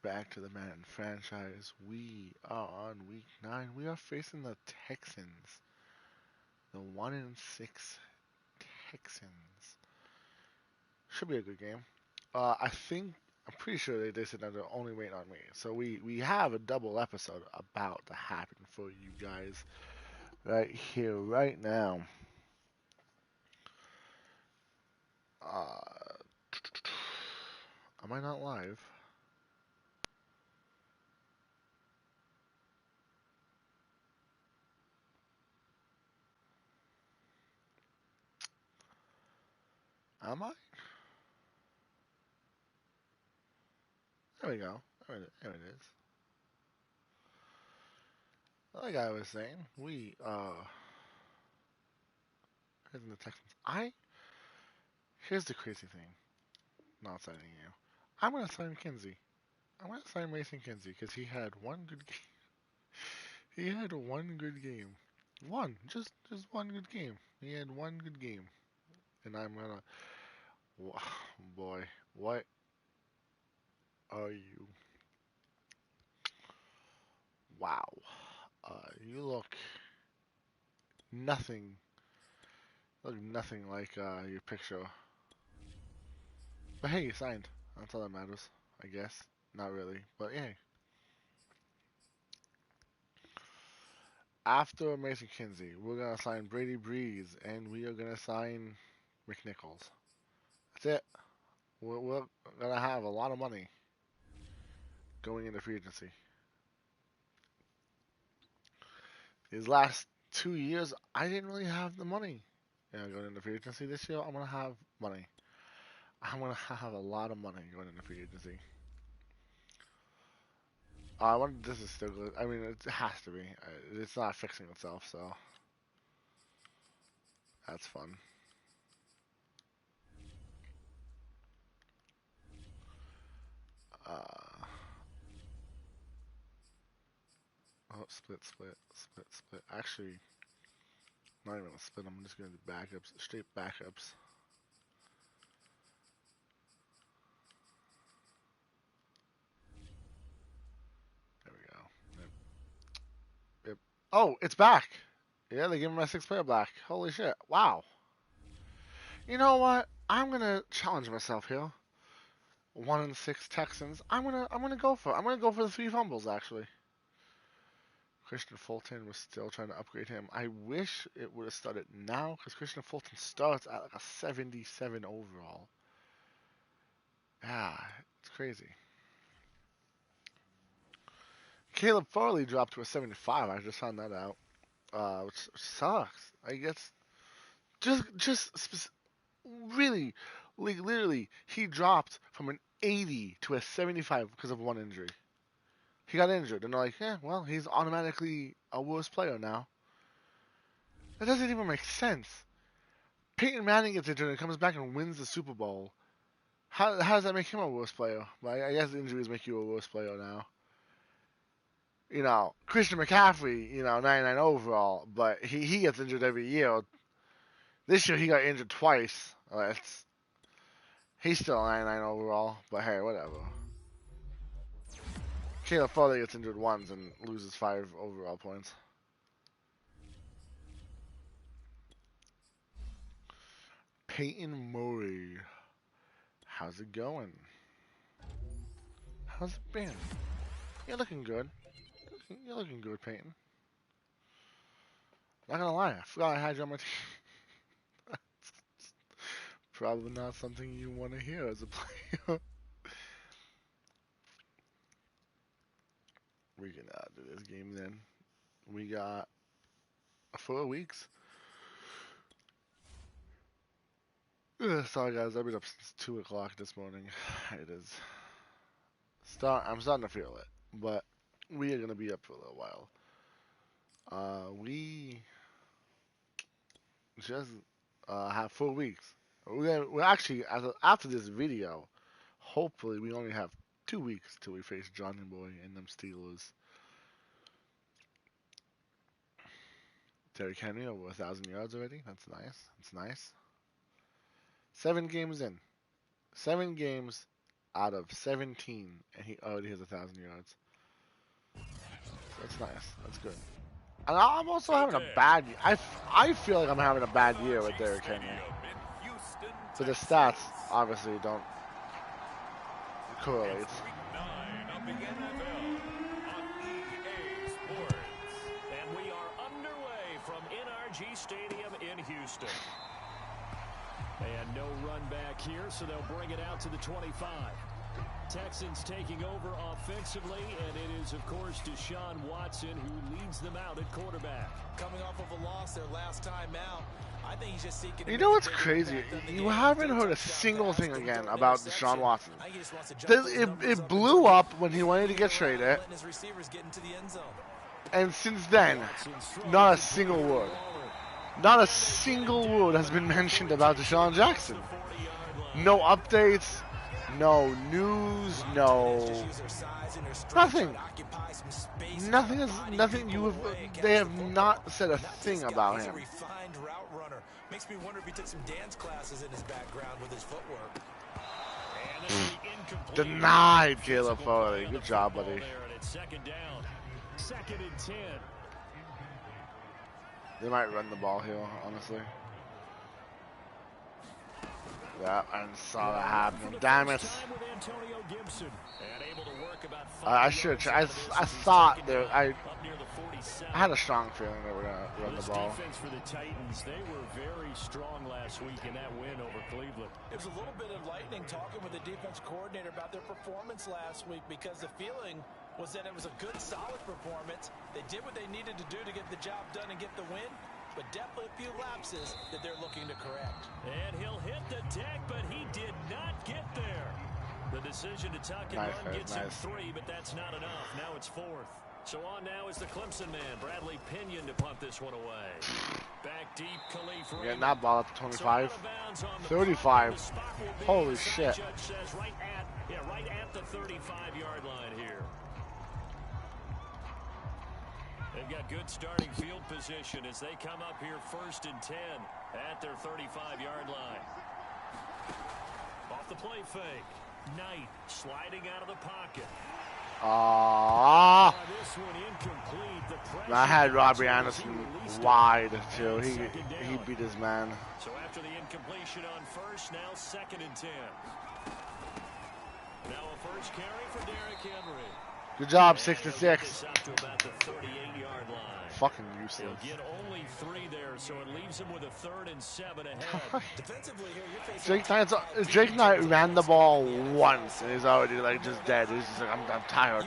Back to the Madden franchise. We are on week 9. We are facing the Texans. The 1-6 Texans. Should be a good game. I'm pretty sure they said that they're only waiting on me. So we have a double episode about to happen for you guys right here, right now. Uh, am I not live? Am I? There we go. There it is. Like I was saying, we hitting the Texans. Here's the crazy thing. Not signing you. I'm gonna sign Kinsey. I'm gonna sign Mason Kinsey because he had one good game. He had one good game. Just one good game. He had one good game, and I'm gonna. Boy, what are you? Wow. You nothing. Look nothing like your picture. But hey, you signed. That's all that matters, I guess. Not really, but yeah. After Mason Kinsey, we're gonna sign Brady Breeze, and we are gonna sign McNichols. That's it. We're gonna have a lot of money going into free agency. These last 2 years, I didn't really have the money. Going into free agency this year, I'm gonna have money. I'm gonna have a lot of money going into free agency. This is still good. I mean, it has to be. It's not fixing itself, so that's fun. Uh, split. Actually, not even a split. I'm just gonna do backups, straight backups. There we go. Yep. Yep. Oh, it's back. Yeah, they gave me my sixth player back. Holy shit! Wow. You know what? I'm gonna challenge myself here. 1-6 Texans. I'm gonna go for the three fumbles actually. Christian Fulton was still trying to upgrade him. I wish it would have started now because Christian Fulton starts at like a 77 overall. Yeah, it's crazy. Caleb Farley dropped to a 75. I just found that out, which sucks. I guess just really, like literally, he dropped from an 80 to a 75 because of one injury. He got injured, and they're like, yeah, well, he's automatically a worse player now. That doesn't even make sense. Peyton Manning gets injured and comes back and wins the Super Bowl. How does that make him a worse player? Well, I guess injuries make you a worse player now. Christian McCaffrey, 99 overall, but he gets injured every year. This year he got injured twice. He's still 99 overall, but hey, whatever. Caleb Farley gets injured once and loses 5 overall points. Peyton Murray, how's it going? How's it been? You're looking good. You're looking good, Peyton. Not gonna lie, I forgot I had you on my team. Probably not something you want to hear as a player. We can do this game then. We got 4 weeks. Sorry guys, I've been up since 2 o'clock this morning. It is I'm starting to feel it, but we are gonna be up for a little while. We just have 4 weeks. We're actually after this video. Hopefully, we only have 2 weeks till we face Johnny Boy and them Steelers. Derrick Henry over 1,000 yards already. That's nice. That's nice. 7 games in. 7 games. out of 17, and he already has 1,000 yards. So that's nice. That's good. And I'm also having a bad year. I feel like I'm having a bad year with Derrick Henry. But the stats obviously don't correlate. And we are underway from NRG Stadium in Houston. And no run back here, so they'll bring it out to the 25. Texans taking over offensively, and it is, of course, Deshaun Watson who leads them out at quarterback. Coming off of a loss their last time out, I think he's just seeking. You know what's crazy? You haven't heard a single thing again about Deshaun Watson. It blew up when he wanted to get traded, and since then, not a single word. Not a single word has been mentioned about Deshaun Jackson. No updates. No news, no nothing. Nothing. They have not said a thing about him. Makes me wonder if he took some dance classes in his background with his footwork. Denied, Caleb Farley. Good job, buddy. Second down. 2nd and 10. They might run the ball here, honestly. Yeah, I saw that happen. Damn it. I should. I thought there. I had a strong feeling they were gonna run the ball. Defense for the Titans, they were very strong last week in that win over Cleveland. It was a little bit of lightning talking with the defense coordinator about their performance last week, because the feeling was that it was a good, solid performance. They did what they needed to do to get the job done and get the win, but definitely a few lapses that they're looking to correct. And he'll hit the deck, but he did not get there. The decision to tuck and run gets him 3, but that's not enough. Now it's 4th. So on now is the Clemson man, Bradley Pinion, to punt this one away. Back deep, Khalif Raymond. Getting that ball up to 25. 35. Holy shit. Judge says right at the 35-yard line here. They've got good starting field position as they come up here 1st and 10 at their 35-yard line. Off the play fake. Knight sliding out of the pocket. I had Robbie Anderson wide too. He beat his man. So after the incompletion on 1st, now 2nd and 10. Now a first carry for Derrick Henry. Good job, 6-6. Out to about the 38-yard line. Fucking useless. He'll get only 3 there, so it leaves him with a 3rd and 7 ahead. Defensively here, you're facing Drake Knight ran the ball once, and he's already like just dead. He's just like, I'm tired.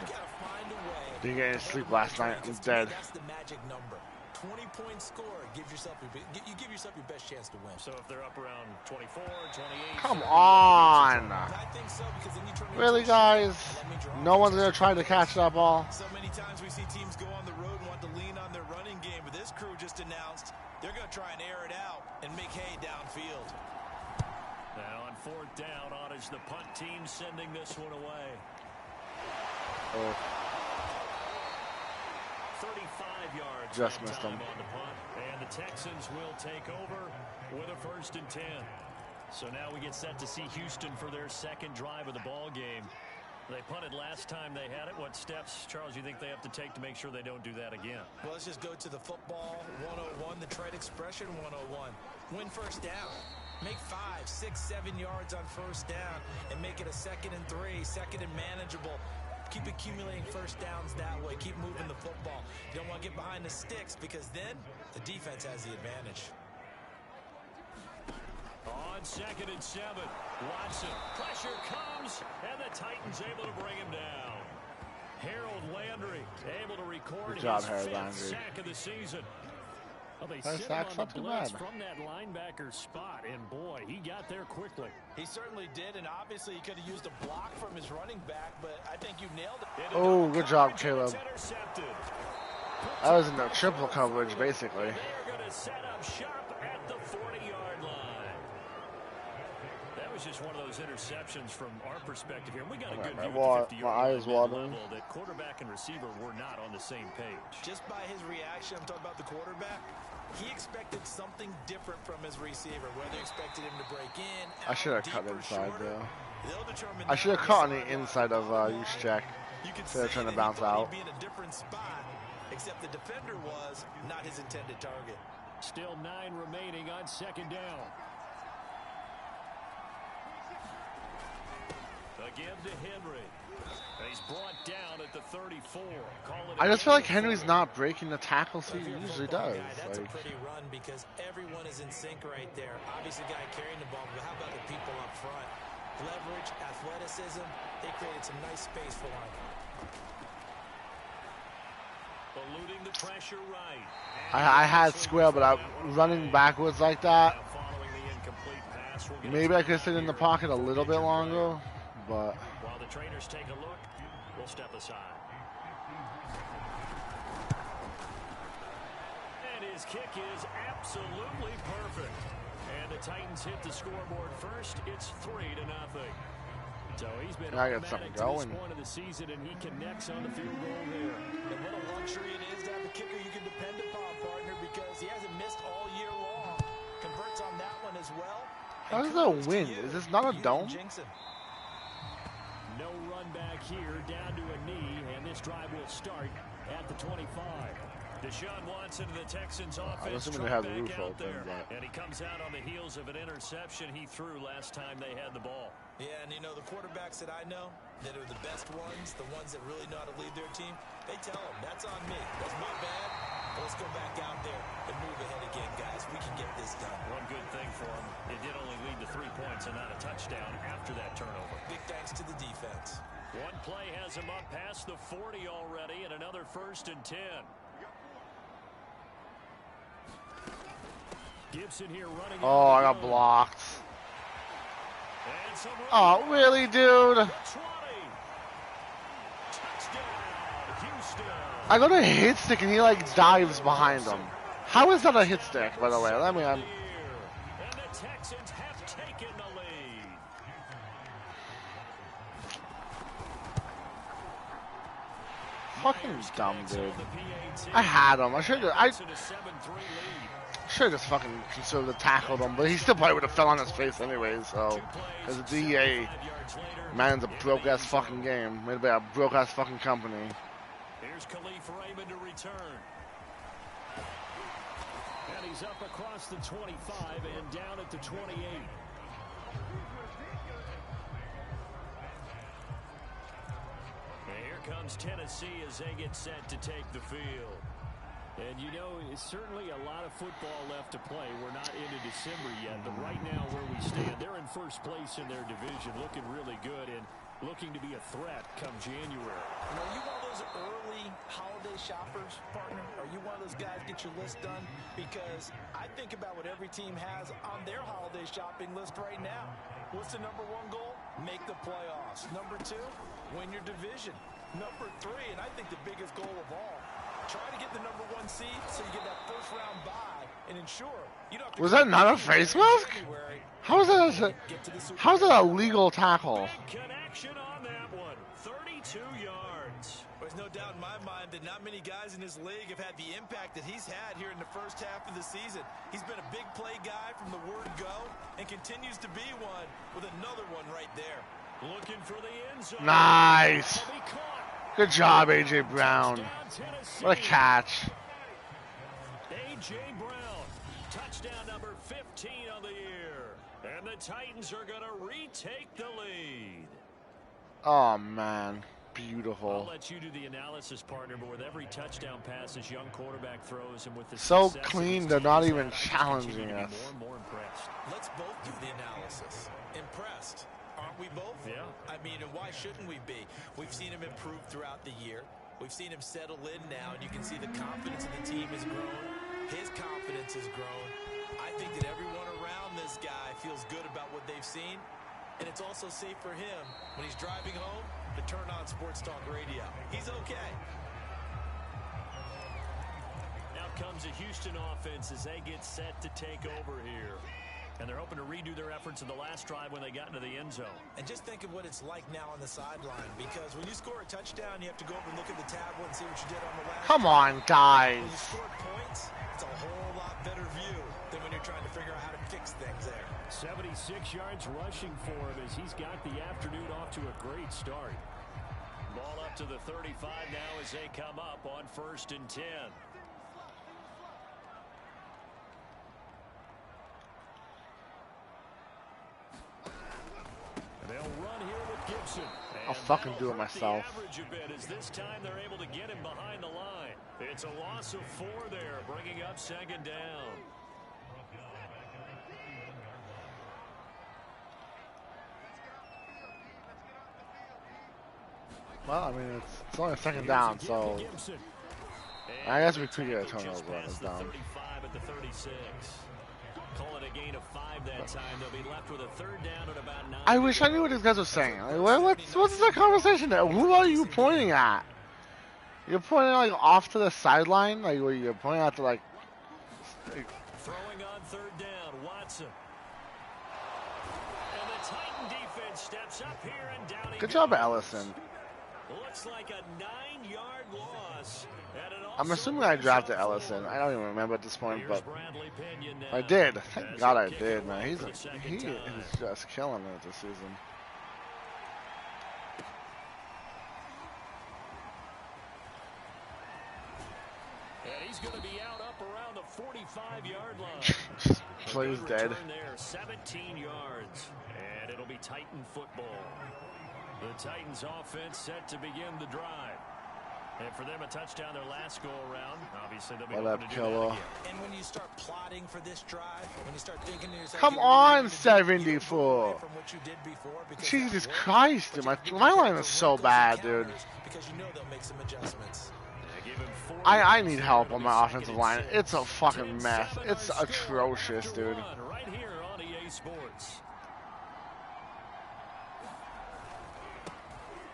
Didn't get any sleep last night. I'm dead. That's the magic number. 20-point score gives yourself you give yourself your best chance to win. So if they're up around 24, 28. Come on. I think so, because then you turn Really, guys? No one's gonna try to catch that ball. So many times we see teams go on the road and want to lean on their running game, but this crew just announced they're going to try and air it out and make hay downfield. Now on 4th down, on is the punt team sending this one away. 35 yards. Just missed him. On the punt, and the Texans will take over with a 1st and 10. So now we get set to see Houston for their 2nd drive of the ball game. They punted last time they had it. What steps, Charles, you think they have to take to make sure they don't do that again? Well, let's just go to the football 101, the trade expression 101. Win 1st down. Make 5, 6, 7 yards on 1st down and make it a 2nd and 3, 2nd and manageable. Keep accumulating 1st downs that way. Keep moving the football. You don't want to get behind the sticks, because then the defense has the advantage. On 2nd and 7, Watson. Pressure comes, and the Titans able to bring him down. Harold Landry able to record his 5th sack of the season. Well, they sent him on the blitz from that linebacker spot, and boy, he got there quickly. He certainly did, and obviously he could have used a block from his running back, but I think you nailed it. Oh, good job, Caleb. That was in the triple coverage, basically. They're going to set up shop at the 40-yard line. That was was just one of those interceptions from our perspective here. We got a good view my at the 50-yard eyes watering. level that quarterback and receiver were not on the same page. Just by his reaction, I'm talking about the quarterback, he expected something different from his receiver, whether he expected him to break in, I should have cut deeper, inside, shorter. though. I should have caught on the inside of use check instead of trying to bounce out. Be in a different spot, except the defender was not his intended target. Still 9 remaining on second down. Again to Henry. He's brought down at the 34. I just feel like Henry's not breaking the tackles he usually does. That's a pretty run because everyone is in sync right there. Obviously, the guy carrying the ball, but how about the people up front? Leverage, athleticism, they created some nice space for life. Eluding the pressure right. I had square, but running backwards like that. Maybe I could have stayed in the pocket a little bit longer, but. While the trainers take a look, we'll step aside. And his kick is absolutely perfect. And the Titans hit the scoreboard first. It's 3-0. So he's been automatic to this point of the season, and he connects on the field goal there. And what a luxury it is to have a kicker you can depend upon, partner, because he hasn't missed all year long. Converts on that one as well. How does that win? Is this not a dome? No run back here, down to a knee, and this drive will start at the 25. Deshaun Watson of the Texans offense they have the roof open, and he comes out on the heels of an interception he threw last time they had the ball. Yeah, and you know, the quarterbacks that I know that are the best ones, the ones that really know how to lead their team, they tell them, that's on me. That's my bad. But let's go back out there and move ahead again, guys. We can get this done. One good thing for him, it did only lead to 3 points and not a touchdown after that turnover. Big thanks to the defense. One play has him up past the 40 already, and another 1st and 10. Gibson here running. Oh, I got blocked. Oh, really, dude? I go to hit stick and he like dives behind him. How is that a hit stick, by the way? Let me. And the Texans have taken the lead. Fucking dumb, dude. I had him. I should have just fucking conservative tackled him, but he still probably would have fell on his face anyway, so. Because it's EA. Man's a broke ass fucking game. Made by a broke ass fucking company. Here's Khalif Raymond to return. And he's up across the 25 and down at the 28. And here comes Tennessee as they get set to take the field. And you know, it's certainly a lot of football left to play. We're not into December yet, but right now where we stand, they're in first place in their division, looking really good and looking to be a threat come January. Are you one of those early holiday shoppers, partner? Are you one of those guys get your list done? Because I think about what every team has on their holiday shopping list right now. What's the number 1 goal? Make the playoffs. Number 2, win your division. Number 3, and I think the biggest goal of all, try to get the number 1 seed so you get that first round bye and ensure you don't have to. Was that not a face mask? How is that a legal tackle? Big connection on that one. 32 yards. There's no doubt in my mind that not many guys in this league have had the impact that he's had here in the first half of the season. He's been a big play guy from the word go and continues to be one with another one right there. Looking for the end zone. Nice. Good job, A.J. Brown. What a catch. A.J. Brown, touchdown number 15 on the year. And the Titans are going to retake the lead. Oh, man. Beautiful. I'll let you do the analysis, partner, but with every touchdown pass this young quarterback throws and with the so clean, they're not even challenging us. More and more impressed. Let's both do the analysis. Impressed. Aren't we both? Yeah. I mean, and why shouldn't we be? We've seen him improve throughout the year. We've seen him settle in now, and you can see the confidence of the team has grown. His confidence has grown. I think that everyone around this guy feels good about what they've seen, and it's also safe for him when he's driving home to turn on Sports Talk Radio. He's okay. Now comes a Houston offense as they get set to take over here. And they're hoping to redo their efforts in the last drive when they got into the end zone. And just think of what it's like now on the sideline, because when you score a touchdown, you have to go over and look at the tablet and see what you did on the last Come drive. on, guys. When you scored points, it's a whole lot better view than when you're trying to figure out how to fix things there. 76 yards rushing for him as he's got the afternoon off to a great start. Ball up to the 35 now as they come up on 1st and 10. They'll run here with Gibson. I'll fucking do it myself. Average a bit as this time they're able to get him behind the line. It's a loss of 4 there, bringing up 2nd down. Well, I mean, it's only 2nd down, so I guess we could get a turnover on this down. At the 36. Call it a gain of 5 that time. They'll be left with a 3rd down at about 9. I wish I knew what these guys were saying. Like, what's that conversation there? Who are you pointing at? You're pointing like off to the sideline, like where you're pointing out to like. Throwing on 3rd down, Watson. And the Titan defense steps up here and down. Good job, Ellison. Looks like a 9-yard loss. I'm assuming I drafted Ellison. I don't even remember at this point, but I did. Thank God I did, man. He is just killing it this season. And he's going to be out up around the 45-yard line. Just plays dead. There, 17 yards, and it'll be Titan football. The Titans offense set to begin the drive. And for them, a touchdown their last go-around. Obviously, they'll be hoping to do that again. And when you start plotting for this drive, when you start thinking to yourself, come on, 74. Jesus Christ, dude. My line is so bad, dude. Because you know they'll make some adjustments. I need help on my offensive line. It's a fucking mess. It's atrocious, dude. Right here on EA Sports.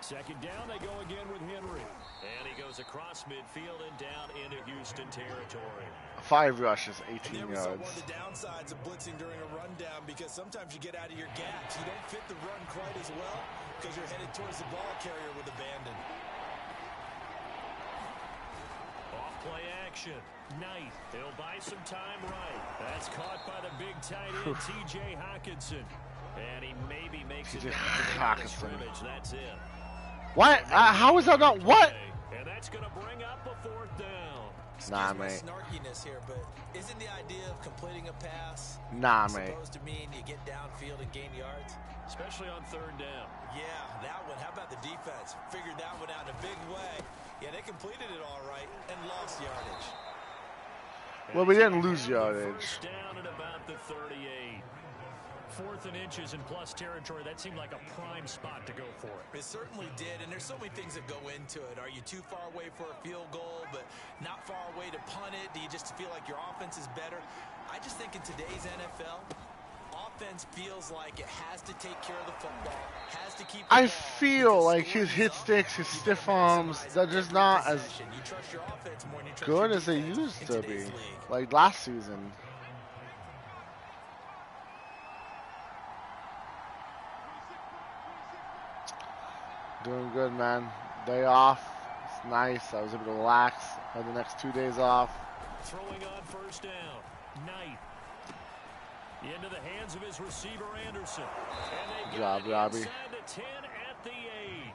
2nd down, they go again with Henry. And he goes across midfield and down into Houston territory. 5 rushes, 18 yards. yards. One of the downsides of blitzing during a rundown, because sometimes you get out of your gaps. You don't fit the run quite as well because you're headed towards the ball carrier with abandon. Off play action. Knight. He'll buy some time right. That's caught by the big tight end, T.J. Hawkinson. And he maybe makes it back to the scrimmage. That's it. What? How is that not what? And that's going to bring up a 4th down. Nah, mate. Snarkiness here, but isn't the idea of completing a pass supposed to mean you get downfield and gain yards? Especially on 3rd down. Yeah, that one. How about the defense? Figured that one out in a big way. Yeah, they completed it all right and lost yardage. Well, we didn't lose yardage. 1st down at about the 38. 4th and inches in plus territory. That seemed like a prime spot to go for it. It certainly did, and there's so many things that go into it. Are you too far away for a field goal, but not far away to punt it? Do you just feel like your offense is better? I just think in today's NFL, offense feels like it has to take care of the football, has to keep the ball. I feel like his hit sticks, his stiff arms, they're just not as good as they used to be, like last season. Doing good, man. Day off. It's nice. I was able to relax. Had the next 2 days off. Throwing on 1st down. Knight. Into the hands of his receiver, Anderson. And they got Robbie. Inside the 10 at the 8.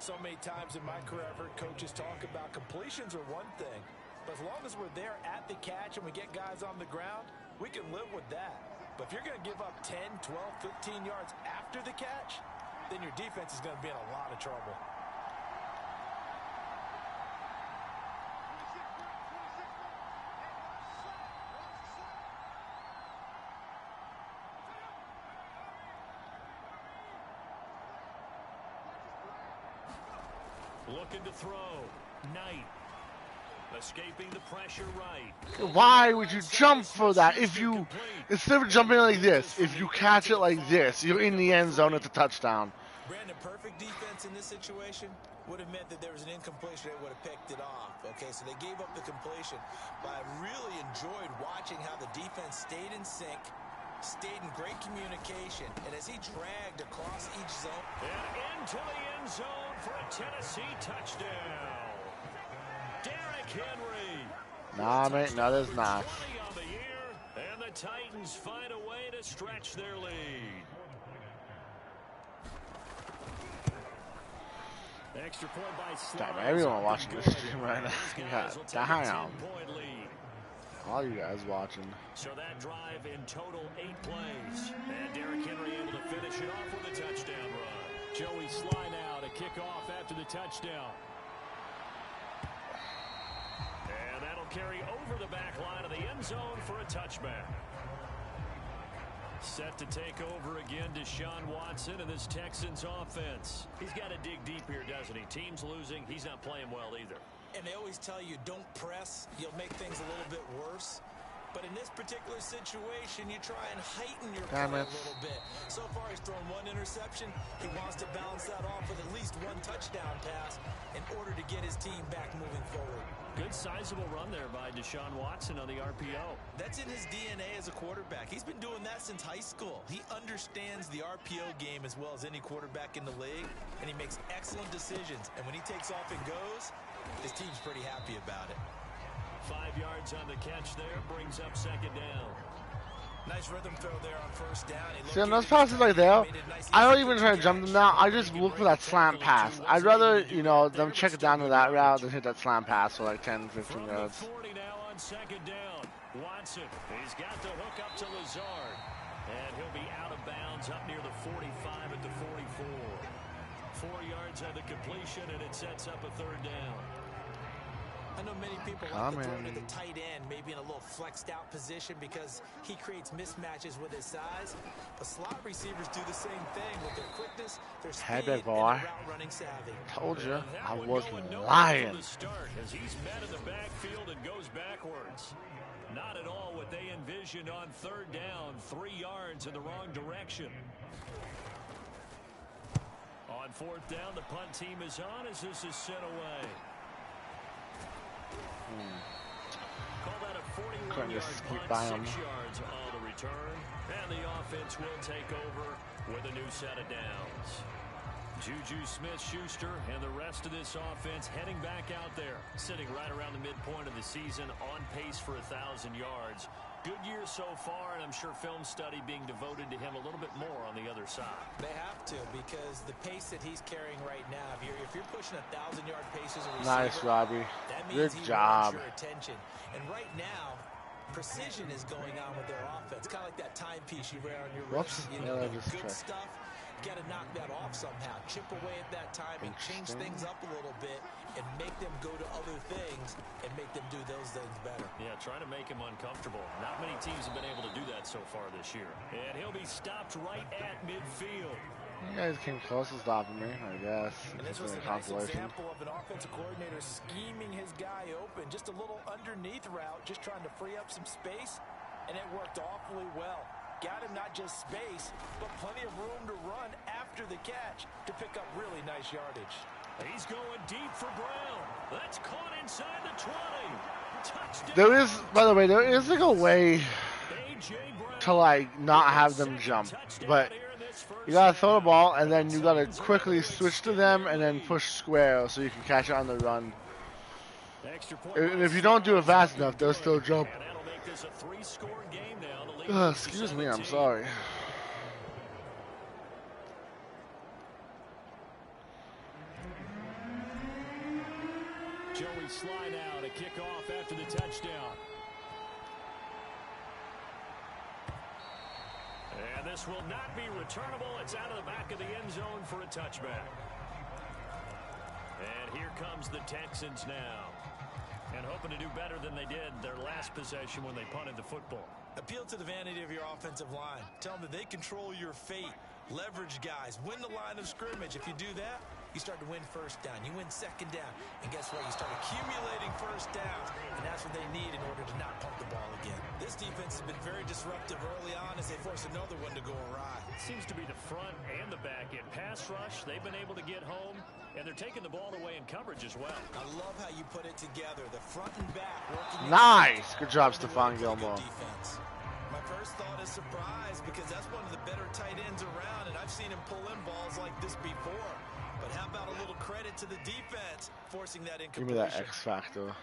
So many times in my career, I've heard coaches talk about completions are one thing. But as long as we're there at the catch and we get guys on the ground, we can live with that. But if you're going to give up 10, 12, 15 yards after the catch, then your defense is going to be in a lot of trouble. Looking to throw. Knight. Escaping the pressure right. Why would you jump for that? If you, instead of jumping like this, if you catch it like this, you're in the end zone at the touchdown. Brandon, perfect defense in this situation would have meant that there was an incompletion. They would have picked it off. Okay, so they gave up the completion. But I really enjoyed watching how the defense stayed in sync, stayed in great communication, and as he dragged across each zone. And into the end zone for a Tennessee touchdown. Derrick Henry. Nah, mate, no, there's not. 20 on the year, and the Titans find a way to stretch their lead. Extra point by Damn, everyone watching this stream right now. God damn. All you guys watching. So that drive in total 8 plays. And Derrick Henry able to finish it off with a touchdown run. Joey Sly now to kick off after the touchdown. And that'll carry over the back line of the end zone for a touchback. Set to take over again, Deshaun Watson and this Texans offense. He's got to dig deep here, doesn't he? Team's losing. He's not playing well either. And they always tell you, don't press. You'll make things a little bit worse. But in this particular situation, you try and heighten your play a little bit. So far, he's thrown 1 interception. He wants to balance that off with at least 1 touchdown pass in order to get his team back moving forward. Good sizable run there by Deshaun Watson on the RPO. That's in his DNA as a quarterback. He's been doing that since high school. He understands the RPO game as well as any quarterback in the league, and he makes excellent decisions. And when he takes off and goes, his team's pretty happy about it. 5 yards on the catch there, brings up second down. Nice rhythm throw there on first down. See, on those passes like that, I don't even try to jump them now. I just look for that slant pass. I'd rather, you know, them check it down to that route than hit that slant pass for like 10, 15 yards. From the 40 now on second down. Watson, he's got the hook up to Lazard. And he'll be out of bounds up near the 45 at the 44. 4 yards on the completion, and it sets up a third down. I know many people like to throw to the tight end, maybe in a little flexed out position because he creates mismatches with his size. But slot receivers do the same thing with their quickness, their speed, and their route running savvy. Told you, I wasn't lying. As he's met in the backfield and goes backwards. Not at all what they envisioned on third down. 3 yards in the wrong direction. On fourth down, the punt team is on as this is sent away. Call that a 41-yard punt, 6 yards on the return. And the offense will take over with a new set of downs. Juju Smith-Schuster and the rest of this offense heading back out there, sitting right around the midpoint of the season, on pace for 1,000 yards. Good year so far, and I'm sure film study being devoted to him a little bit more on the other side. They have to, because the pace that he's carrying right now, if you're pushing 1,000-yard pace as a receiver, nice, Robbie. That means good he job. wants your attention. And right now, precision is going on with their offense. Kind of like that timepiece you wear on your wrist. You know, good stuff. You got to knock that off somehow. Chip away at that timing, change things up a little bit, and make them go to other things and make them do those things better. Yeah, trying to make him uncomfortable. Not many teams have been able to do that so far this year. And he'll be stopped right at midfield. You guys came close to stopping me, I guess. And this was a nice example of an offensive coordinator scheming his guy open. Just a little underneath route, just trying to free up some space, and it worked awfully well. Got him not just space, but plenty of room to run after the catch to pick up really nice yardage. He's going deep for Brown. That's caught inside the 20. Touchdown. There is, by the way, there is like a way to like not have them jump, but you gotta throw the ball and then you gotta quickly switch to them and then push square so you can catch it on the run. And if you don't do it fast enough, they'll still jump. Excuse me, I'm sorry. Joey Sly now to kick off after the touchdown. And this will not be returnable. It's out of the back of the end zone for a touchback. And here comes the Texans now. And hoping to do better than they did their last possession when they punted the football. Appeal to the vanity of your offensive line. Tell them that they control your fate. Leverage guys. Win the line of scrimmage. If you do that, you start to win first down. You win second down. And guess what? You start accumulating first downs. And that's what they need in order to not pump the ball again. This defense has been very disruptive early on as they force another one to go awry. It seems to be the front and the back end. Pass rush, they've been able to get home. And they're taking the ball away in coverage as well. I love how you put it together. The front and back working. Nice. Good job, Stephon Gilmore. Defense. My first thought is surprise because that's one of the better tight ends around, and I've seen him pull in balls like this before. But how about a little credit to the defense forcing that incompletion? Give me that X factor.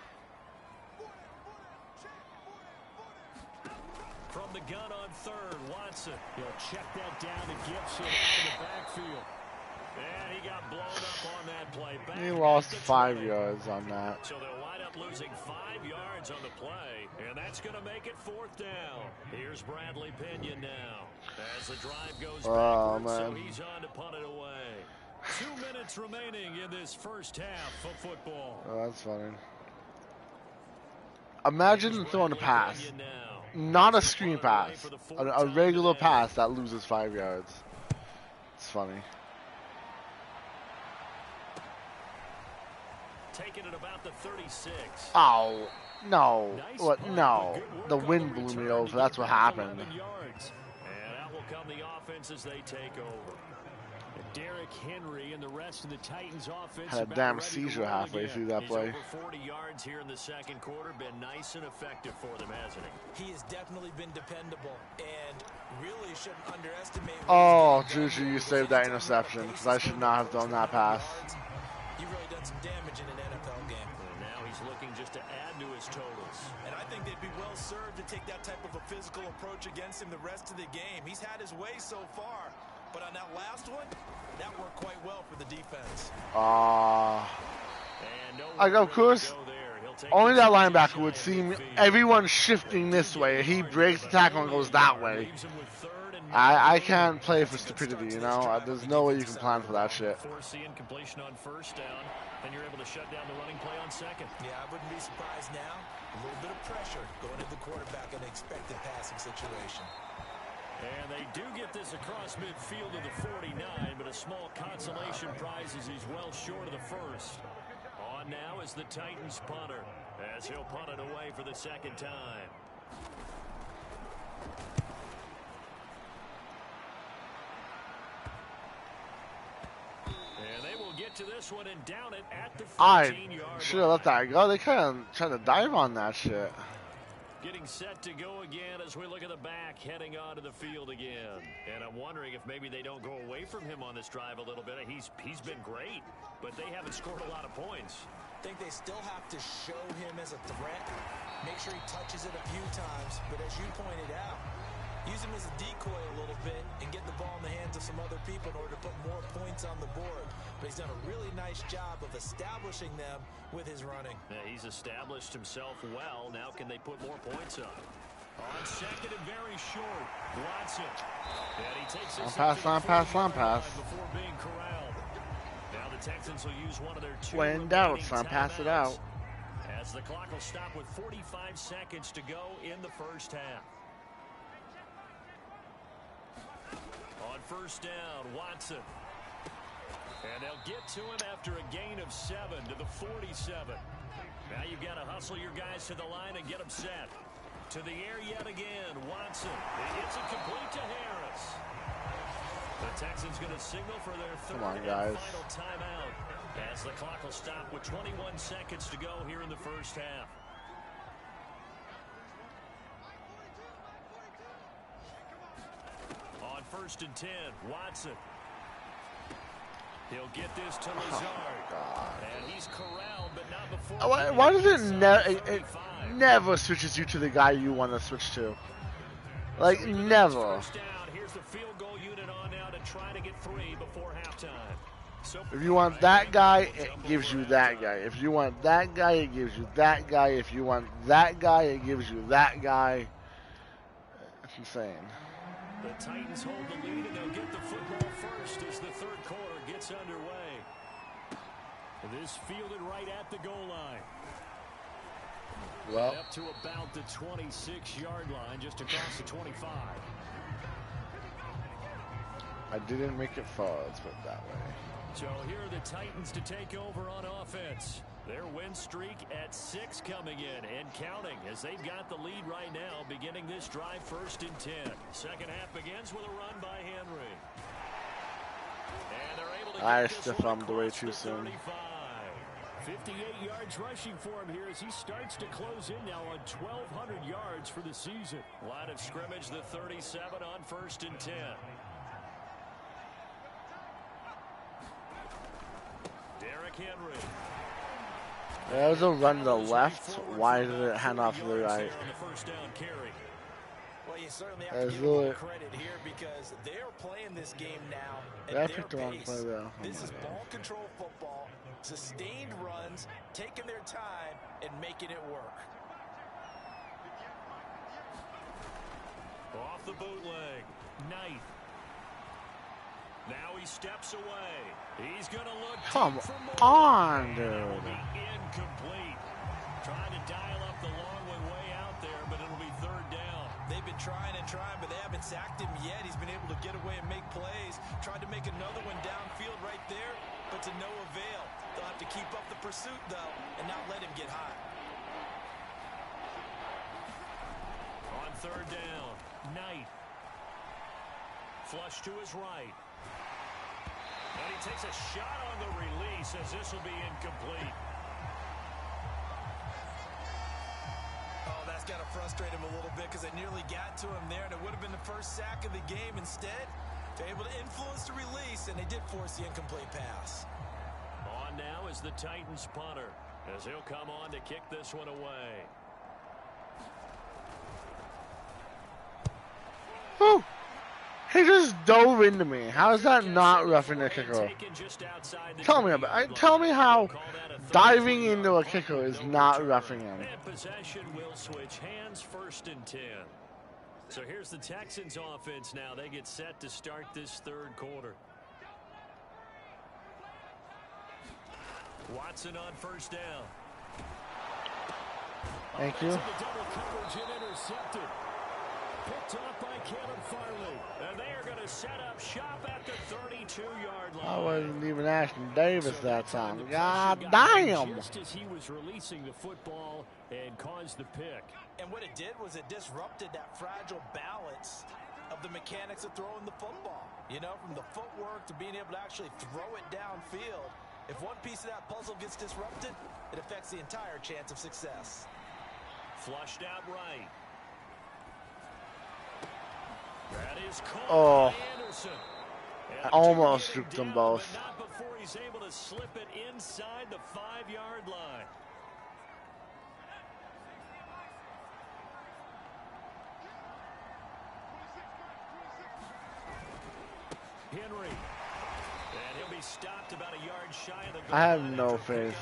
From the gun on third, Watson. He'll check that down to Gibson out of the backfield. And he got blown up on that play. Back he lost 5 yards on that. So they'll wind up losing 5 yards on the play. And that's going to make it 4th down. Here's Bradley Pinion now. As the drive goes backwards, so he's on to punt it away. 2 minutes remaining in this first half of football. Oh, that's funny. Imagine throwing a pass. Not a screen pass. A regular pass that loses 5 yards. It's funny. Taking it about the 36. Oh, no. What? No. The wind blew me over. That's what happened. And out will come the offense as they take over. Derrick Henry and the rest of the Titans offense had a damn seizure halfway through that play. He's over 40 yards here in the second quarter. Been nice and effective for them, hasn't he? He has definitely been dependable and really shouldn't underestimate. Oh, Juju, you saved that interception because I should not have thrown that pass. You've really done some damage in an NFL game. And now he's looking just to add to his totals. And I think they'd be well served to take that type of a physical approach against him the rest of the game. He's had his way so far. But on that last one, that worked quite well for the defense. Like, of course, only that linebacker would see everyone shifting this way. He breaks the tackle and goes that way. I can't play for stupidity, you know? There's no way you can plan for that shit. Force the incompletion on first down, and you're able to shut down the running play on second. Yeah, I wouldn't be surprised now. A little bit of pressure going to the quarterback in an expected passing situation. And they do get this across midfield to the 49, but a small consolation prize as he's well short of the first. On now is the Titans punter, as he'll punt it away for the second time. And they will get to this one and down it at the 14-yard line. I should have let that go. They kind of tried to dive on that shit. Getting set to go again as we look at the back, heading onto the field again. And I'm wondering if maybe they don't go away from him on this drive a little bit. He's been great, but they haven't scored a lot of points. I think they still have to show him as a threat. Make sure he touches it a few times, but as you pointed out, use him as a decoy a little bit and get the ball in the hands of some other people in order to put more points on the board. But he's done a really nice job of establishing them with his running. Yeah, he's established himself well. Now can they put more points on? On second and very short, Watson. And he takes this on pass. Before being corralled. Now the Texans will use one of their two when in doubt, pass it out. As the clock will stop with 45 seconds to go in the first half. On first down, Watson. And they'll get to him after a gain of 7 to the 47. Now you've got to hustle your guys to the line and get them set. To the air yet again, Watson. It's incomplete to Harris. The Texans going to signal for their third and final timeout. As the clock will stop with 21 seconds to go here in the first half. On first and 10, Watson. He'll get this to Lazard. And he's corralled, but not before. Why does it never switches you to the guy you want to switch to? Like, never. Here's the field goal unit on now to try to get 3 before halftime. If you want that guy, it gives you that guy. If you want that guy, it gives you that guy. If you want that guy, it gives you that guy. It's insane. The Titans hold the lead, and they'll get the football first as the third quarter gets underway. This fielded right at the goal line. Well, up to about the 26-yard line, just across the 25. I didn't make it far, let's put it that way. So here are the Titans to take over on offense. Their win streak at 6 coming in and counting as they've got the lead right now, beginning this drive 1st and 10. Second half begins with a run by Henry. And they're able to get this one way across too the soon. 35. 58 yards rushing for him here as he starts to close in now on 1,200 yards for the season. Line of scrimmage, the 37 on 1st and 10. Derrick Henry. There was a run to the left. Why did it hand off to the right? Well, you certainly have to give them credit here because they're playing this game now at their pace. This is ball control football, sustained runs, taking their time, and making it work. Off the bootleg, Knight. Now he steps away. He's going to look Come on, dude. Incomplete. Trying to dial up the long way out there, but it'll be 3rd down. They've been trying and trying, but they haven't sacked him yet. He's been able to get away and make plays. Tried to make another one downfield right there, but to no avail. They'll have to keep up the pursuit, though, and not let him get hot. On 3rd down, Knight. Flush to his right. And he takes a shot on the release as this will be incomplete. Oh, that's got to frustrate him a little bit because they nearly got to him there, and it would have been the first sack of the game. Instead, they're able to influence the release, and they did force the incomplete pass. On now is the Titans punter as he'll come on to kick this one away. Whew. He just dove into me. How is that not roughing a kicker? Tell me how diving into a kicker is not roughing him. And possession will switch hands 1st and 10. So here's the Texans offense now. They get set to start this 3rd quarter. Watson on 1st down. Thank you. Double coverage and intercepted. Picked off by Caleb Farley. And they are going to set up shop at the 32-yard line. I wasn't even Ashton Davis that time. God damn. Just as he was releasing the football and caused the pick. And what it did was it disrupted that fragile balance of the mechanics of throwing the football. You know, from the footwork to being able to actually throw it downfield. If one piece of that puzzle gets disrupted, it affects the entire chance of success. Flushed out right. That is oh, Anderson. I almost juked them both. Not before he's able to slip it inside the 5-yard line. Henry. And he'll be stopped about a yard shy of the goal. I have no faith.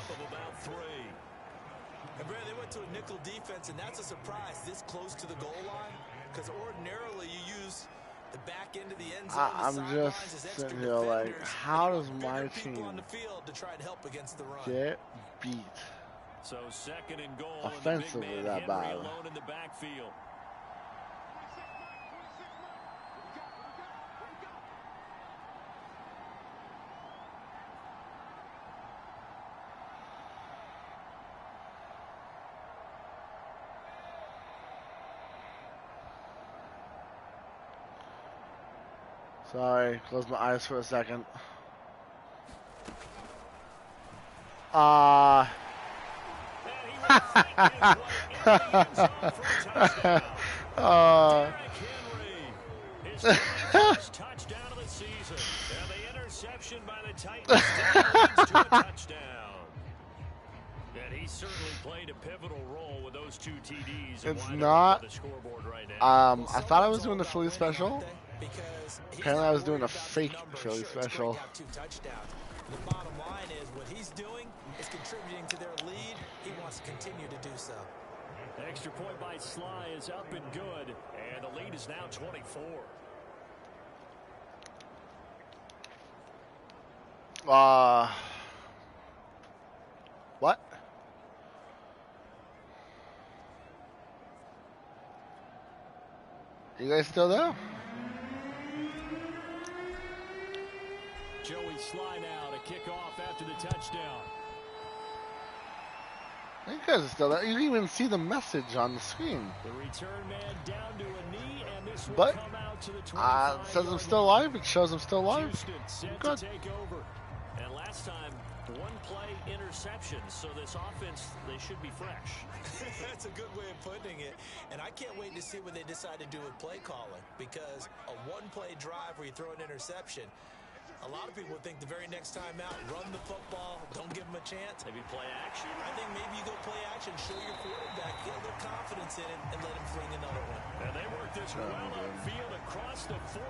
And Brad, they went to a nickel defense, and that's a surprise this close to the goal line. Because ordinarily you use the back end of the end zone. I'm just sitting here like, how does my team on the field to try to help against the run? get beat? So 2nd and goal. Offensively, and the big man that bad. Henry alone in the backfield. Sorry, close my eyes for a second. Touchdown of the season. And the interception by the Titans leads to a touchdown. And he certainly played a pivotal role with those 2 TDs. It's not. I thought I was doing the Philly special. Apparently, I was doing a fake Philly special. The bottom line is what he's doing is contributing to their lead. He wants to continue to do so. Extra point by Sly is up and good, and the lead is now 24. What? You guys still there? slide now to kick off after the touchdown. You guys are still there. You didn't even see the message on the screen. The return man down to a knee, and this will But come out to the it says I'm still alive. It shows I'm still alive. Good. To take over. And last time, one play interception, so this offense, they should be fresh. That's a good way of putting it. And I can't wait to see what they decide to do with play calling, because a one-play drive where you throw an interception, a lot of people think the very next time out, run the football, don't give them a chance. Maybe play action. I think maybe you go play action, show your quarterback, get a little confidence in it, and let him fling another one. And they work this well upfield across the 45.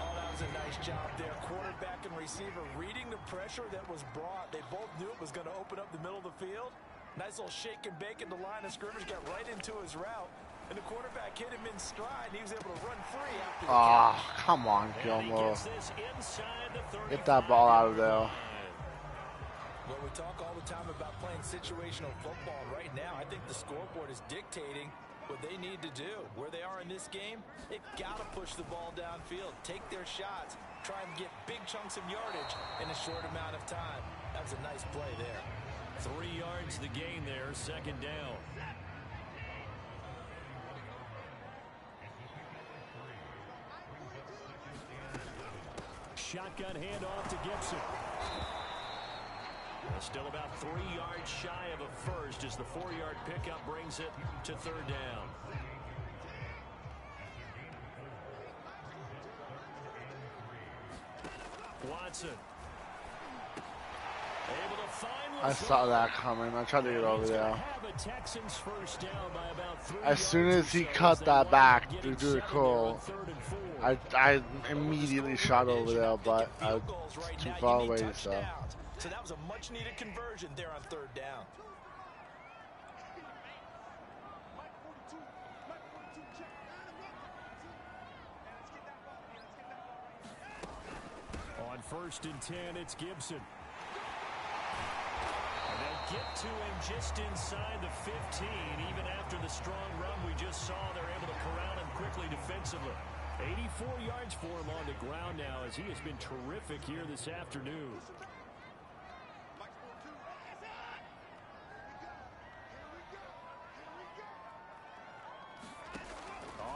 Oh, that was a nice job there. Quarterback and receiver reading the pressure that was brought. They both knew it was going to open up the middle of the field. Nice little shake and bake in the line of scrimmage, got right into his route. And the quarterback hit him in stride, and he was able to run free after the catch. Come on, Gilmore. Get that ball out of there. Well, we talk all the time about playing situational football. Right now, I think the scoreboard is dictating what they need to do. Where they are in this game, they've got to push the ball downfield, take their shots, try and get big chunks of yardage in a short amount of time. That was a nice play there. 3 yards the gain there, second down. Shotgun handoff to Gibson. Still about 3 yards shy of a first as the 4-yard pickup brings it to third down. Watson. Able to find I saw that coming. I tried to get over there. As soon as he cut that back to do the curl, I immediately shot over there, but I was too far away, so. So that was a much-needed conversion there on third down. On 1st and 10, it's Gibson. And they'll get to him just inside the 15. Even after the strong run we just saw, they're able to corral him quickly defensively. 84 yards for him on the ground now as he has been terrific here this afternoon.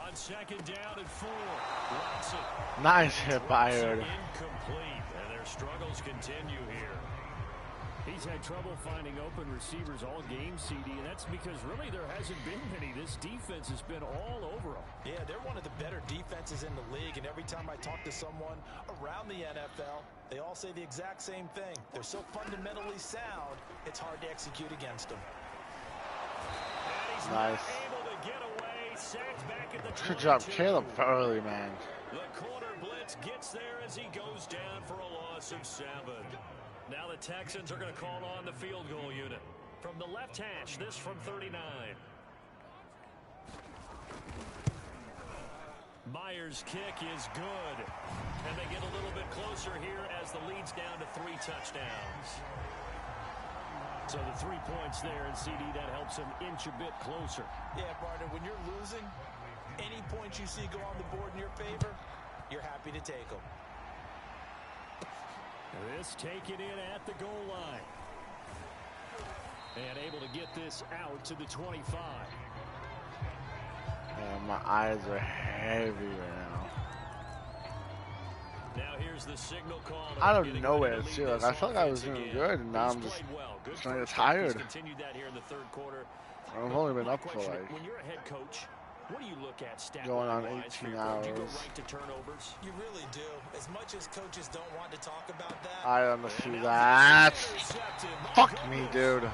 On 2nd down and 4. Watson. Nice hit by Avid. Incomplete, and their struggles continue here. He's had trouble finding open receivers all game, CD, and that's because really there hasn't been many. This defense has been all over them. Yeah, they're one of the better defenses in the league, and every time I talk to someone around the NFL, they all say the exact same thing. They're so fundamentally sound, it's hard to execute against them. And he's nice. Able to get away, sacked back at the 22. Good job, Caleb Farley, man. The corner blitz gets there as he goes down for a loss of 7. Now the Texans are going to call on the field goal unit. From the left hash, this from 39. Myers' kick is good. And they get a little bit closer here as the lead's down to 3 touchdowns. So the 3 points there, and CD, that helps them inch a bit closer. Yeah, partner, when you're losing, any points you see go on the board in your favor, you're happy to take them. This taken in at the goal line. And able to get this out to the 25. Yeah, my eyes are heavy right now. Now here's the signal call. Out of nowhere, too. Like, I felt like I was doing good, and now I'm just starting to get tired. Continued that here in the 3rd quarter. I've only been up for like when you're a head coach, what do you look at going on 18 hours. Do you go right to turnovers? You really do. As much as coaches don't want to talk about that. I don't see that. Fuck me, dude.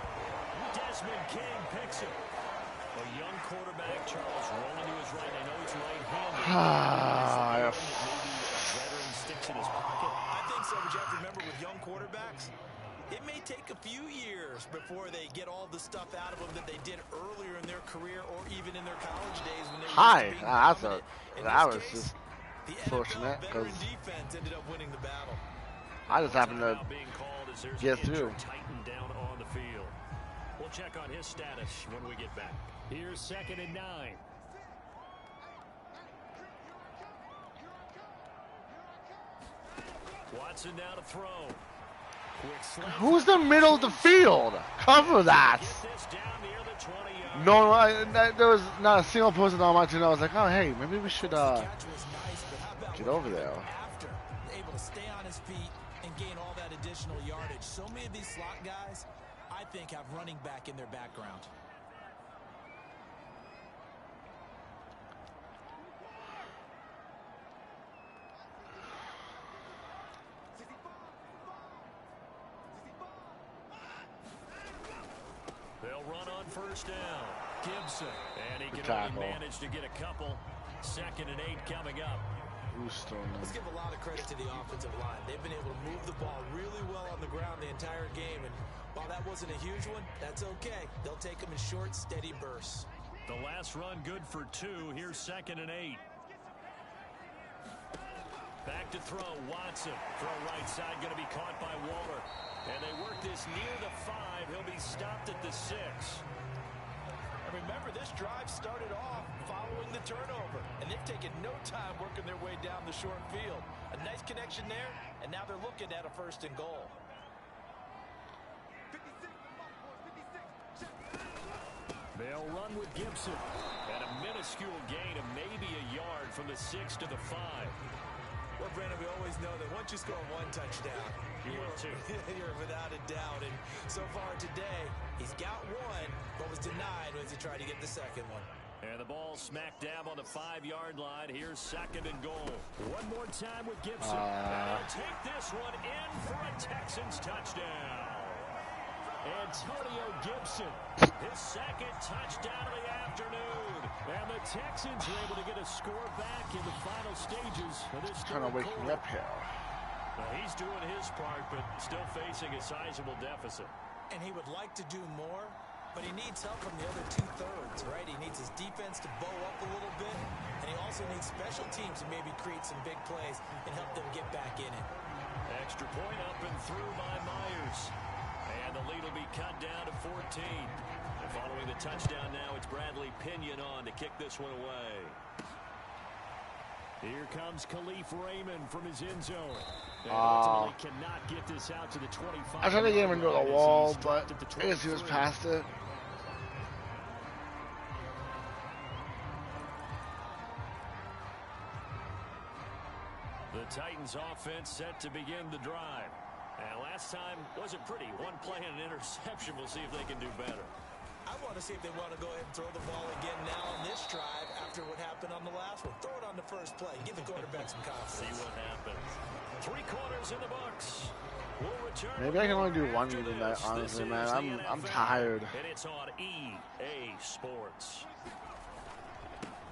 Desmond King picks it. A young quarterback, Charles, rolling to his right. I know he's right-handed. Veteran sticks in his pocket. I think so, but you have to remember with young quarterbacks, it may take a few years before they get all the stuff out of them that they did earlier in their career or even in their college days when they were that was just fortunate because ended up winning the battle. I just happened to get through. Down on the field. We'll check on his status when we get back. Here's 2nd and 9. Watson now to throw. Who's the middle of the field? Cover that. No, there was not a single person on my team. I was like, oh, hey, maybe we should get over there. After able to stay on his feet and gain all that additional yardage. So many of these slot guys, I think, have running back in their background. They'll run on first down. Gibson. And he can only manage to get a couple. 2nd and 8 coming up. Let's give a lot of credit to the offensive line. They've been able to move the ball really well on the ground the entire game. And while that wasn't a huge one, that's okay. They'll take them in short, steady bursts. The last run good for 2. Here's 2nd and 8. Back to throw. Watson. Throw right side. Going to be caught by Waller. And they work this near the 5. He'll be stopped at the 6. And remember, this drive started off following the turnover. And they've taken no time working their way down the short field. A nice connection there. And now they're looking at a 1st and goal. They'll run with Gibson. And a minuscule gain of maybe a yard from the 6 to the 5. Well, Brandon, we always know that once you score 1 touchdown, you're without a doubt. And so far today, he's got 1, but was denied as he tried to get the 2nd one. And the ball smack dab on the 5-yard line. Here's 2nd and goal. One more time with Gibson. And he'll take this one in for a Texans touchdown. Antonio Gibson, his 2nd touchdown of the afternoon. And the Texans are able to get a score back in the final stages of this Kind of waking me up here. Well, he's doing his part, but still facing a sizable deficit. And he would like to do more, but he needs help from the other 2/3, right? He needs his defense to bow up a little bit, and he also needs special teams to maybe create some big plays and help them get back in it. Extra point up and through by Myers. And the lead will be cut down to 14. And following the touchdown now, it's Bradley Pinion on to kick this one away. Here comes Khalif Raymond from his end zone. And ultimately cannot get this out to the 25. I tried to get him into the wall, but I guess he was past it. The Titans offense set to begin the drive. And last time wasn't pretty. 1 play and an interception. We'll see if they can do better. I want to see if they want to go ahead and throw the ball again now on this drive after what happened on the last one. Throw it on the first play. Give the quarterback some confidence. See what happens. 3 quarters in the books. We'll return. Maybe I can only do 1 game tonight, honestly, man. I'm tired. And it's on EA Sports.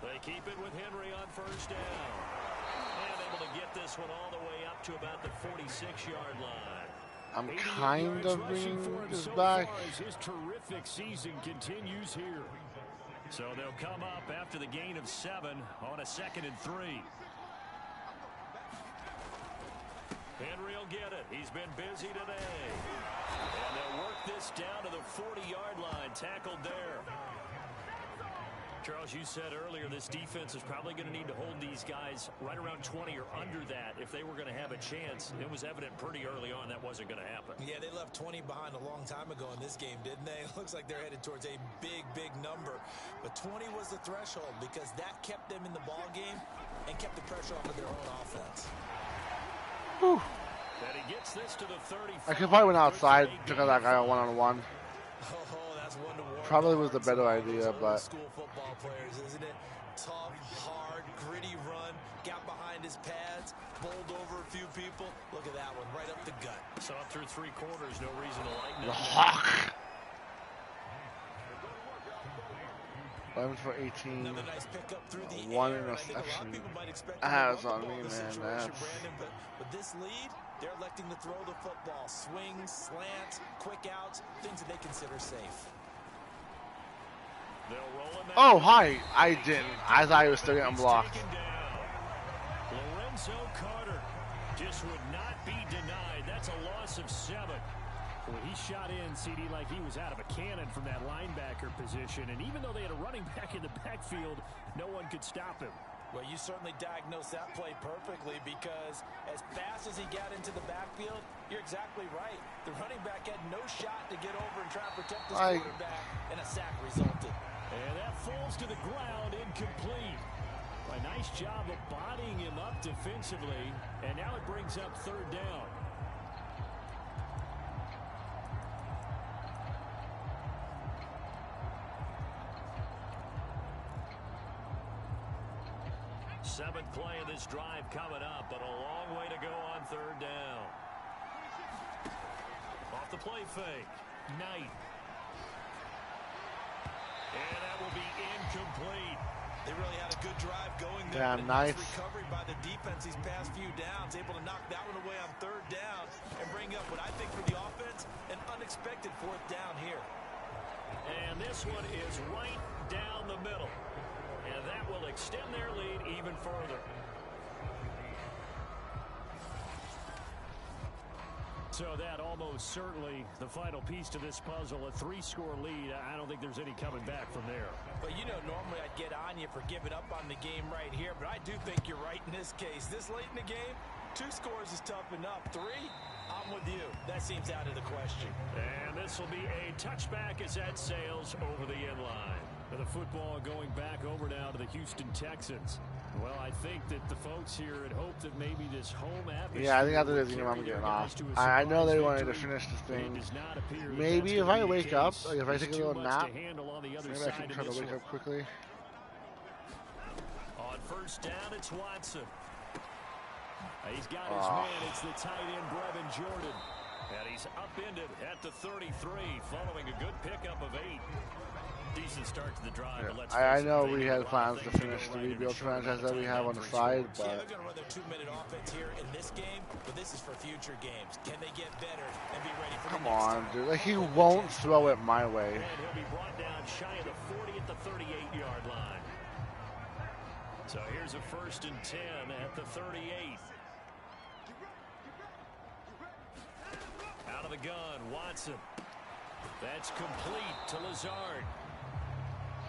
They keep it with Henry on first down. And able to get this one all the way up to about the 46-yard line. I'm kind of bringing this back. His terrific season continues here. So they'll come up after the gain of 7 on a 2nd and 3. Henry will get it. He's been busy today. And they'll work this down to the 40-yard line. Tackled there. Charles, you said earlier this defense is probably going to need to hold these guys right around 20 or under that if they were going to have a chance. It was evident pretty early on that wasn't going to happen. Yeah, they left 20 behind a long time ago in this game, didn't they? It looks like they're headed towards a big, big number. But 20 was the threshold because that kept them in the ball game and kept the pressure off of their own offense. Whew. And he gets this to the 35. I could probably went outside, took out that guy on one-on-one. That's one to watch. Probably was the better idea, but school football players, isn't it? Tough, hard, gritty run, got behind his pads, bowled over a few people. Look at that one, right up the gut. Saw it through 3 quarters, no reason to lighten it. the Hawk. 11 for 18. Another nice pickup through the 1 air. interception. That's on me, man. But this lead, they're electing to throw the football. Swings, slants, quick outs, things that they consider safe. Oh, hi. I didn't. I thought he was still getting blocked. Lorenzo Carter just would not be denied. That's a loss of 7. Well, he shot in, CD, like he was out of a cannon from that linebacker position. And even though they had a running back in the backfield, no one could stop him. Well, you certainly diagnosed that play perfectly because as fast as he got into the backfield, you're exactly right. The running back had no shot to get over and try to protect his quarterback, and a sack resulted. And that falls to the ground, incomplete. A nice job of bodying him up defensively, and now it brings up third down. Seventh play of this drive coming up, but a long way to go on third down. Off the play fake. Knight. And that will be incomplete. They really had a good drive going there. Damn, nice recovery by the defense these past few downs, able to knock that one away on third down and bring up what I think for the offense, an unexpected fourth down here. And this one is right down the middle. And that will extend their lead even further. So that almost certainly the final piece to this puzzle, a 3-score lead. I don't think there's any coming back from there. But you know, normally I'd get on you for giving up on the game right here, but I do think you're right in this case. This late in the game, 2 scores is tough enough. 3, I'm with you. That seems out of the question. And this will be a touchback as that sails over the end line. The football going back over now to the Houston Texans. Well, I think that the folks here had hoped that maybe this home atmosphere... Yeah, I think after this game I'm getting off. I know they wanted to finish this thing. Maybe if I wake up, like if I take a little nap, maybe I can try to wake up quickly. On first down, it's Watson. He's got his man. It's the tight end, Brevin Jordan. And he's upended at the 33, following a good pickup of 8. Decent start to the drive. Yeah. But let's I know we had plans to finish the rebuild franchise that we have on the side, but they're going to run their 2-minute offense here in this game, but this is for future games. Can they get better and be ready for come on, dude. Like, he won't throw it my way. And he'll be brought down shy of the 40 at the 38-yard line. So here's a 1st and 10 at the 38. Out of the gun, Watson. That's complete to Lazard.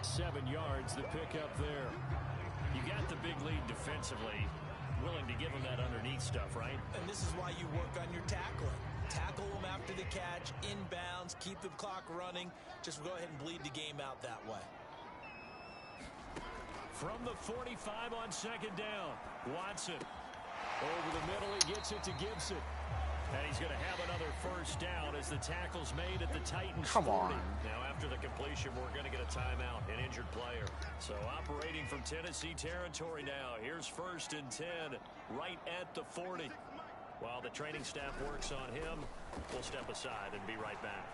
7 yards, the pickup there. You got the big lead defensively. Willing to give him that underneath stuff, right? And this is why you work on your tackling. Tackle them after the catch, inbounds, keep the clock running. Just go ahead and bleed the game out that way. From the 45 on 2nd down, Watson. Over the middle, he gets it to Gibson. And he's going to have another 1st down as the tackle's made at the Titans. Come 40. on. Now, after the completion, we're going to get a timeout, an injured player. So operating from Tennessee territory now. Here's 1st and 10, right at the 40. While the training staff works on him, we'll step aside and be right back.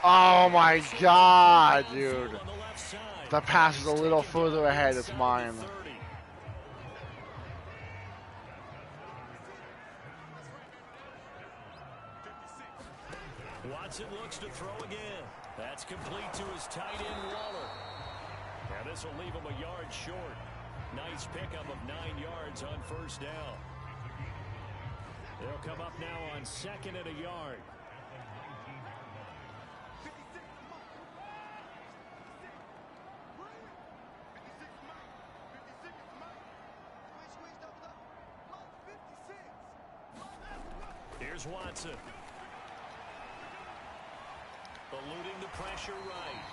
Oh my God, dude. The pass is a little further ahead. It's mine. Watson looks to throw again. That's complete to his tight end, Waller. Now this will leave him a yard short. Nice pickup of 9 yards on 1st down. They'll come up now on 2nd and a yard. Here's Watson. Eluding the pressure right.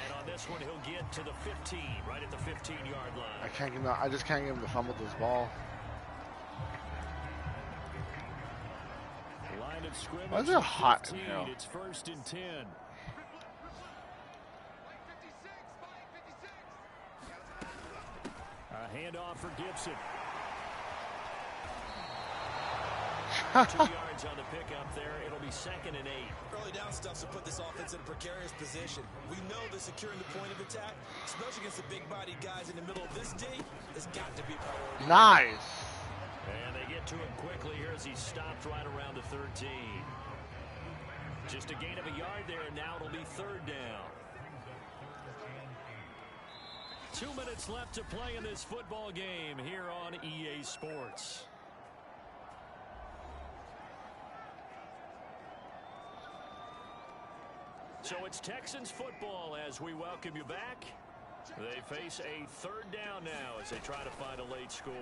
And on this one, he'll get to the 15, right at the 15-yard line. I just can't get him to fumble this ball. Line of scrimmage. Why is it hot in here? It's 1st and 10. A handoff for Gibson. 2 yards on the pickup there. It'll be 2nd and 8. Early down stuff to put this offense in a precarious position. We know that securing the point of attack, especially against the big-bodied guys in the middle of this D, has got to be priority. Nice. And they get to him quickly here as he stopped right around the 13. Just a gain of a yard there, and now it'll be 3rd down. 2 minutes left to play in this football game here on EA Sports. So it's Texans football as we welcome you back. They face a third down now as they try to find a late score.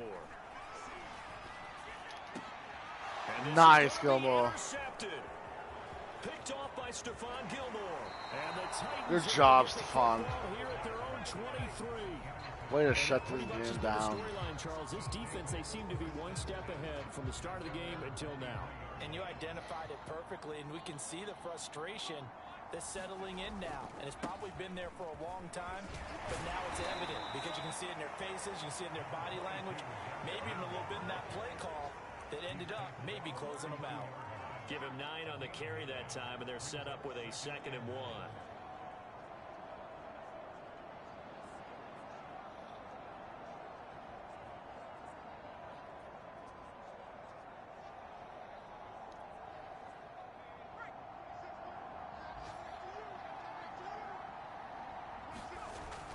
Nice, Gilmore. Picked off by Stephon Gilmore. And the Titans good job, Stephon. Here at their own 23. Way to shut this game down. Storyline, Charles. This defense, they seem to be one step ahead from the start of the game until now. And you identified it perfectly, and we can see the frustration that's settling in now. And it's probably been there for a long time, but now it's evident because you can see it in their faces, you can see it in their body language, maybe even a little bit in that play call that ended up maybe closing them out. Give him 9 on the carry that time, and they're set up with a 2nd and 1.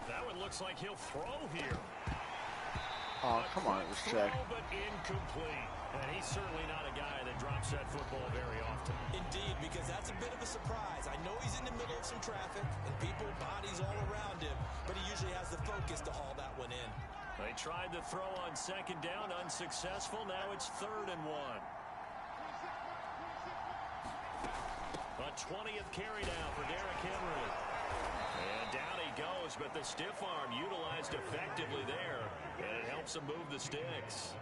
That one looks like he'll throw here. Oh, come on, it was checked. But incomplete. And he's certainly not a guy that drops that football very often. Indeed, because that's a bit of a surprise. I know he's in the middle of some traffic and people, bodies all around him, but he usually has the focus to haul that one in. They tried to throw on 2nd down, unsuccessful. Now it's 3rd and 1. A 20th carry now for Derrick Henry. And down he goes, but the stiff arm utilized effectively there, and it helps him move the sticks.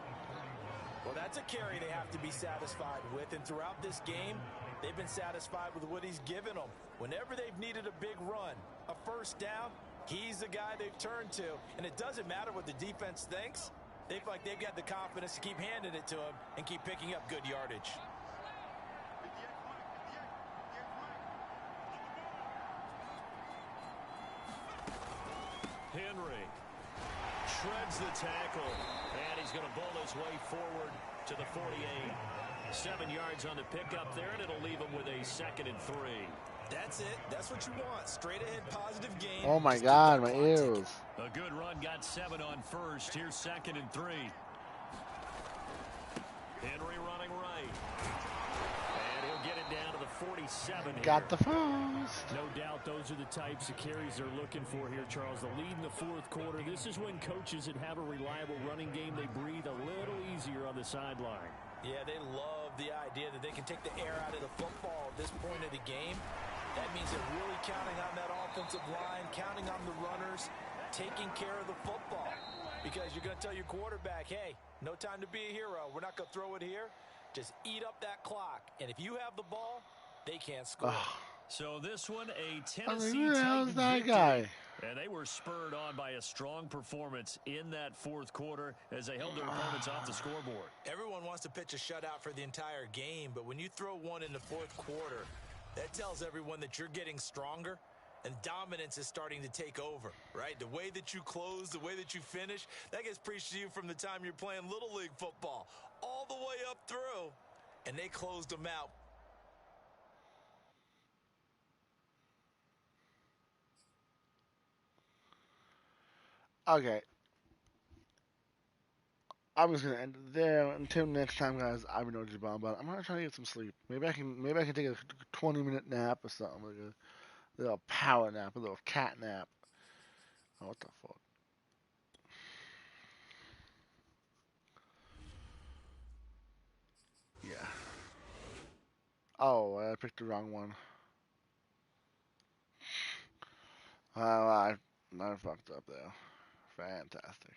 Well, that's a carry they have to be satisfied with, and throughout this game, they've been satisfied with what he's given them. Whenever they've needed a big run, a first down, he's the guy they've turned to, and it doesn't matter what the defense thinks. They feel like they've got the confidence to keep handing it to him and keep picking up good yardage. Henry shreds the tackle, and he's going to bowl his way forward to the 48. 7 yards on the pickup there, and it'll leave him with a 2nd and 3. That's it. That's what you want. Straight ahead positive game. Oh my God, my ears. A good run, got 7 on first. Here's 2nd and 3. Henry running right. And he'll get it down to the 47 here. Got the foos. No doubt those are the types of carries they're looking for here, Charles. The lead in the 4th quarter. This is when coaches that have a reliable running game, they breathe a little easier on the sideline. Yeah, they love the idea that they can take the air out of the football at this point of the game. That means they're really counting on that offensive line, counting on the runners, taking care of the football. Because you're going to tell your quarterback, hey, no time to be a hero. We're not going to throw it here. Just eat up that clock. And if you have the ball, they can't score. So this one, a Tennessee Titans that victory. guy? And they were spurred on by a strong performance in that 4th quarter as they held their opponents off the scoreboard. Everyone wants to pitch a shutout for the entire game, but when you throw one in the 4th quarter, that tells everyone that you're getting stronger and dominance is starting to take over, right? The way that you close, the way that you finish, that gets preached to you from the time you're playing Little League football all the way up through, and they closed them out. Okay. I'm just gonna end it there. Until next time, guys. I've been OG-BonBon. I'm gonna try to get some sleep. Maybe I can take a 20-minute nap or something, like a little power nap, a little cat nap. Oh, what the fuck? Yeah. Oh, I picked the wrong one. I fucked up there. Fantastic.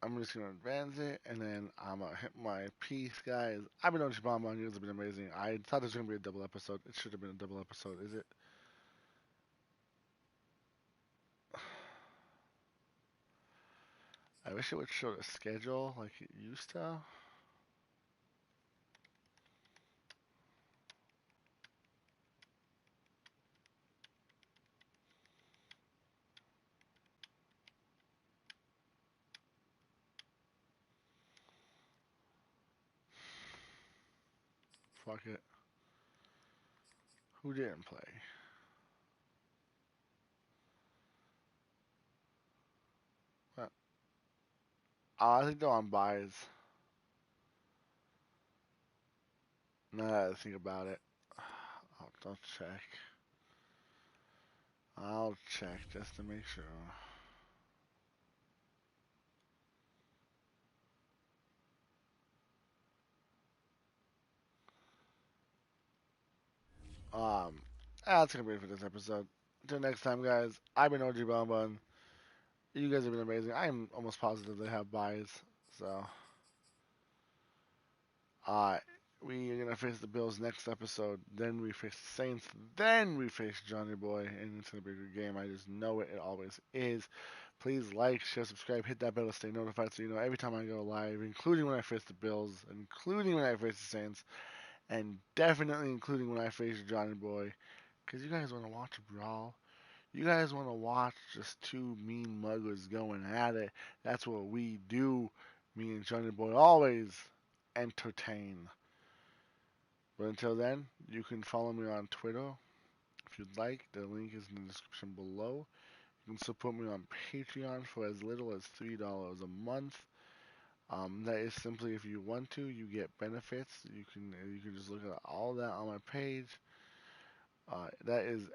I'm just gonna advance it, and then I'm gonna hit my piece, guys. I've been OG-BonBon. You guys have been amazing. I thought this was gonna be a double episode. It should have been a double episode. Is it? I wish it would show the schedule like it used to. Fuck it. Who didn't play? What? Oh, I think they're on buys. Now that I think about it. Oh, I'll check. I'll check just to make sure. That's gonna be it for this episode. Until next time, guys. I've been OG-BonBon. You guys have been amazing. I am almost positive they have buys. So, uh, we are gonna face the Bills next episode. Then we face the Saints. Then we face Johnny Boy, and it's gonna be a good game. I just know it. It always is. Please like, share, subscribe, hit that bell to stay notified so you know every time I go live, including when I face the Bills, including when I face the Saints, and definitely including when I face Johnny Boy. Because you guys want to watch a brawl. You guys want to watch just two mean muggers going at it. That's what we do. Me and Johnny Boy always entertain. But until then, you can follow me on Twitter if you'd like. The link is in the description below. You can support me on Patreon for as little as $3 a month. That is simply if you want to, you get benefits. You can just look at all that on my page. That is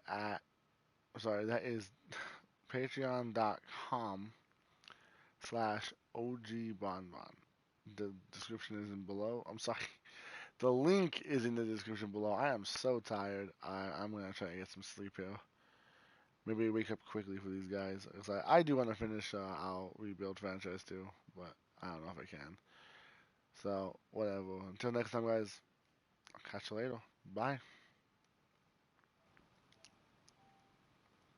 patreon.com/OG-BonBon. The description is in below. I'm sorry. The link is in the description below. I am so tired. I'm going to try to get some sleep here. Maybe wake up quickly for these guys. Because I do want to finish our rebuild franchise too. But I don't know if I can. So, whatever. Until next time, guys. I'll catch you later. Bye.